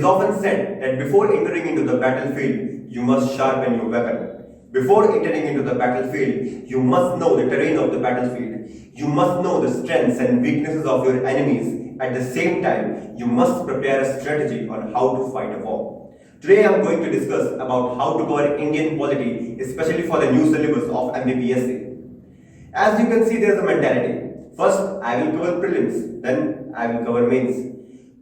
is often said that before entering into the battlefield, you must sharpen your weapon. Before entering into the battlefield, you must know the terrain of the battlefield. You must know the strengths and weaknesses of your enemies. At the same time, you must prepare a strategy on how to fight a war. Today I am going to discuss about how to cover Indian polity, especially for the new syllabus of MPPSC. As you can see, there is a mentality. First, I will cover prelims, then I will cover mains.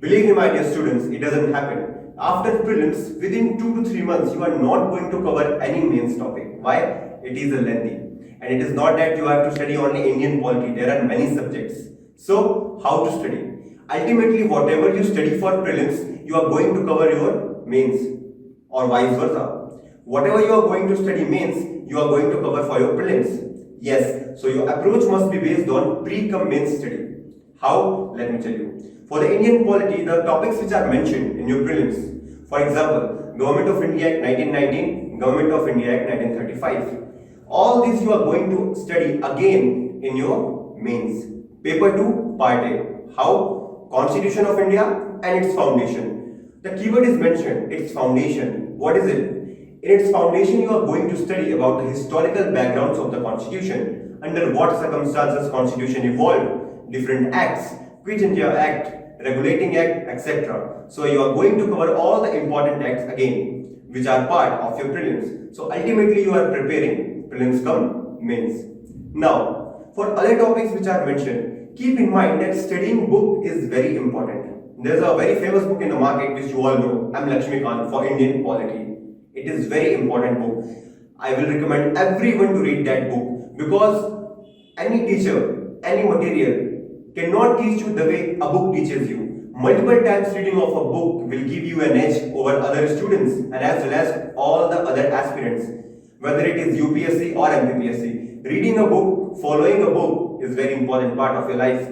Believe me, my dear students, it doesn't happen. After prelims, within 2 to 3 months, you are not going to cover any mains topic. Why? It is a lengthy. And it is not that you have to study only Indian polity. There are many subjects. So, how to study? Ultimately, whatever you study for prelims, you are going to cover your mains or vice versa. Whatever you are going to study mains, you are going to cover for your prelims. Yes, so your approach must be based on pre-cum-mains study. How? Let me tell you. For the Indian polity, the topics which are mentioned in your prelims, for example, Government of India Act 1919, Government of India Act 1935. All these you are going to study again in your mains. Paper 2, Part A. How? Constitution of India and its foundation. The keyword is mentioned, its foundation. What is it? In its foundation, you are going to study about the historical backgrounds of the Constitution, under what circumstances Constitution evolved, different acts, Quit India Act, Regulating Act, etc. So you are going to cover all the important acts again, which are part of your prelims. So ultimately you are preparing prelims cum mains. Now, for other topics which are mentioned, keep in mind that studying book is very important. There is a very famous book in the market which you all know, M. Lakshmikant, for Indian polity. It is very important book. I will recommend everyone to read that book, because any teacher, any material cannot teach you the way a book teaches you. Multiple times reading of a book will give you an edge over other students and as well as all the other aspirants, whether it is UPSC or MPPSC. Reading a book, following a book is very important part of your life,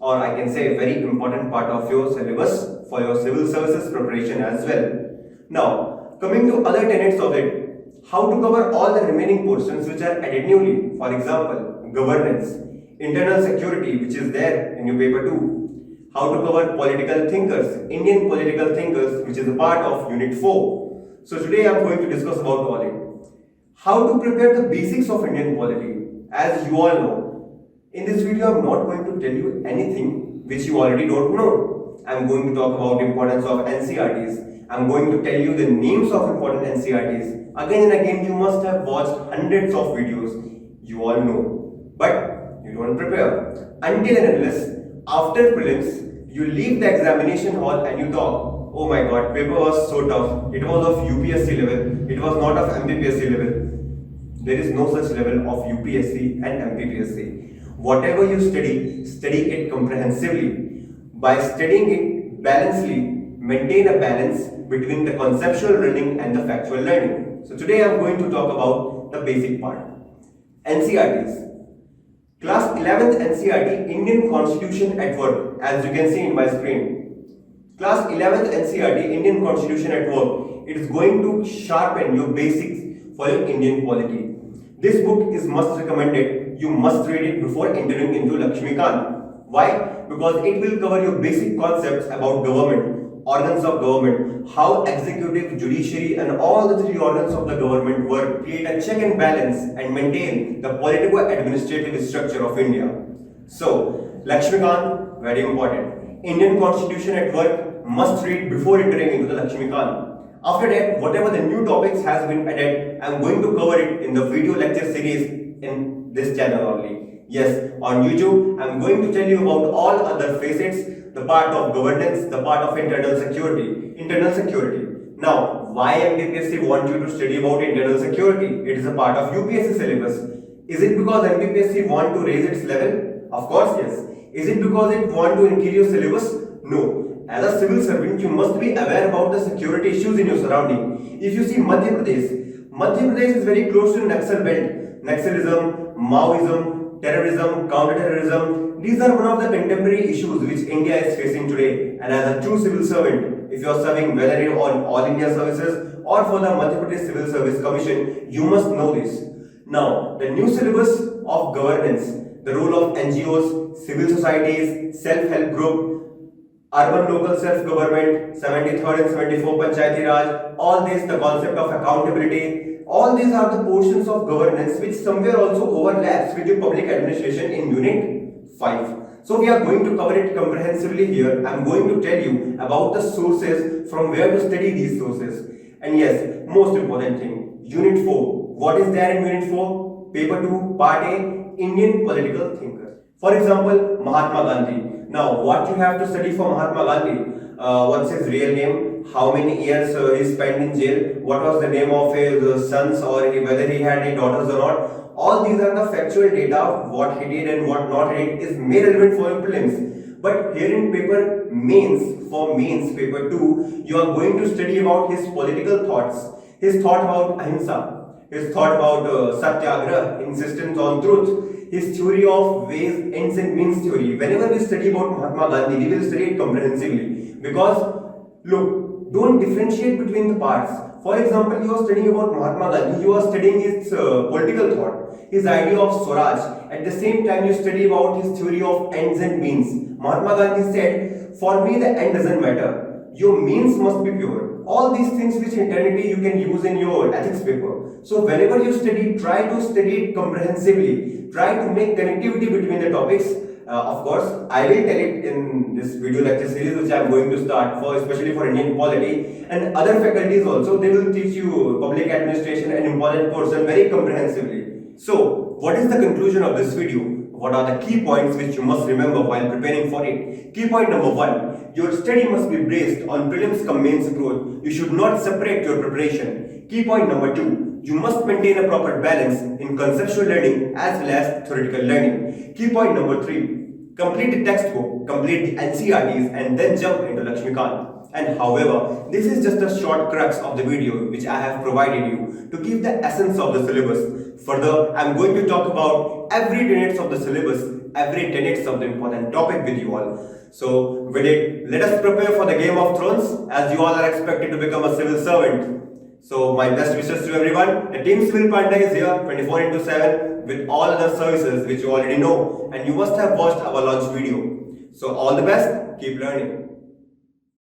or I can say a very important part of your syllabus for your civil services preparation as well. Now, coming to other tenets of it, how to cover all the remaining portions which are added newly. For example, governance, internal security, which is there in your paper 2. How to cover political thinkers, Indian political thinkers, which is a part of unit 4. So today I am going to discuss about all it. How to prepare the basics of Indian polity. As you all know, in this video I am not going to tell you anything which you already don't know. I am going to talk about importance of NCRTs. I am going to tell you the names of important NCRTs. Again and again you must have watched hundreds of videos. You all know. But you don't prepare. Until and unless after prelims, you leave the examination hall and you talk, oh my god, paper was so tough. It was of UPSC level. It was not of MPPSC level. There is no such level of UPSC and MPPSC. Whatever you study it comprehensively. By studying it balancedly, maintain a balance between the conceptual learning and the factual learning. So today I am going to talk about the basic part. NCRTs. Class 11th NCRT, Indian Constitution at Work, as you can see in my screen. Class 11th NCRT, Indian Constitution at Work. It is going to sharpen your basics for your Indian polity. This book is must recommended. You must read it before entering into Lakshmikant. Why? Because it will cover your basic concepts about government, organs of government, how executive, judiciary and all the three organs of the government work, create a check and balance and maintain the political-administrative structure of India. So, Lakshmikant, very important. Indian Constitution at Work, must read before entering into the Lakshmikant. After that, whatever the new topics has been added, I am going to cover it in the video lecture series in this channel only. Yes, on YouTube, I am going to tell you about all other facets, the part of governance, the part of internal security. Now, why MPPSC want you to study about internal security? It is a part of UPSC syllabus. Is it because MPPSC want to raise its level? Of course, yes. Is it because it want to increase your syllabus? No. As a civil servant, you must be aware about the security issues in your surrounding. If you see Madhya Pradesh is very close to Naxal belt. Naxalism, Maoism, terrorism, counter-terrorism. These are one of the contemporary issues which India is facing today. And as a true civil servant, if you are serving whether in all India services or for the Madhya Pradesh Civil Service Commission, you must know this. Now, the new syllabus of governance, the role of NGOs, civil societies, self-help group, urban local self-government, 73rd and 74th Panchayati Raj, all this, the concept of accountability, all these are the portions of governance which somewhere also overlaps with your public administration in Unit 5. So we are going to cover it comprehensively here. I am going to tell you about the sources from where to study these sources. And yes, most important thing, Unit 4. What is there in Unit 4? Paper 2, Part A, Indian political thinkers. For example, Mahatma Gandhi. Now, what you have to study for Mahatma Gandhi? What's his real name? How many years he spent in jail? What was the name of his sons, or whether he had any daughters or not? All these are the factual data. What he did and what not he did is made relevant for your prelims. But here in paper mains, for mains paper 2, you are going to study about his political thoughts, his thought about ahimsa, his thought about satyagraha, insistence on truth, his theory of ways, ends and means theory. Whenever we study about Mahatma Gandhi, we will study it comprehensively. Because, look, don't differentiate between the parts. For example, you are studying about Mahatma Gandhi, you are studying his political thought, his idea of Swaraj. At the same time, you study about his theory of ends and means. Mahatma Gandhi said, for me the end doesn't matter, your means must be pure. All these things which in eternity you can use in your ethics paper. So whenever you study, try to study it comprehensively. Try to make connectivity between the topics. Of course, I will tell it in this video lecture series which I am going to start for, especially for Indian polity and other faculties also. They will teach you public administration and important portion very comprehensively. So, what is the conclusion of this video? What are the key points which you must remember while preparing for it? Key point number 1. Your study must be based on prelims cum mains approach. You should not separate your preparation. Key point number 2. You must maintain a proper balance in conceptual learning as well as theoretical learning. Key point number 3. Complete the textbook, complete the NCERTs and then jump into Lakshmikant. And however, this is just a short crux of the video which I have provided you to give the essence of the syllabus. Further, I am going to talk about every tenets of the syllabus, every tenets of the important topic with you all. So, with it, let us prepare for the Game of Thrones as you all are expected to become a civil servant. So, my best wishes to everyone. The team Civil PANDA is here 24/7 with all other services which you already know, and you must have watched our launch video. So, all the best, keep learning.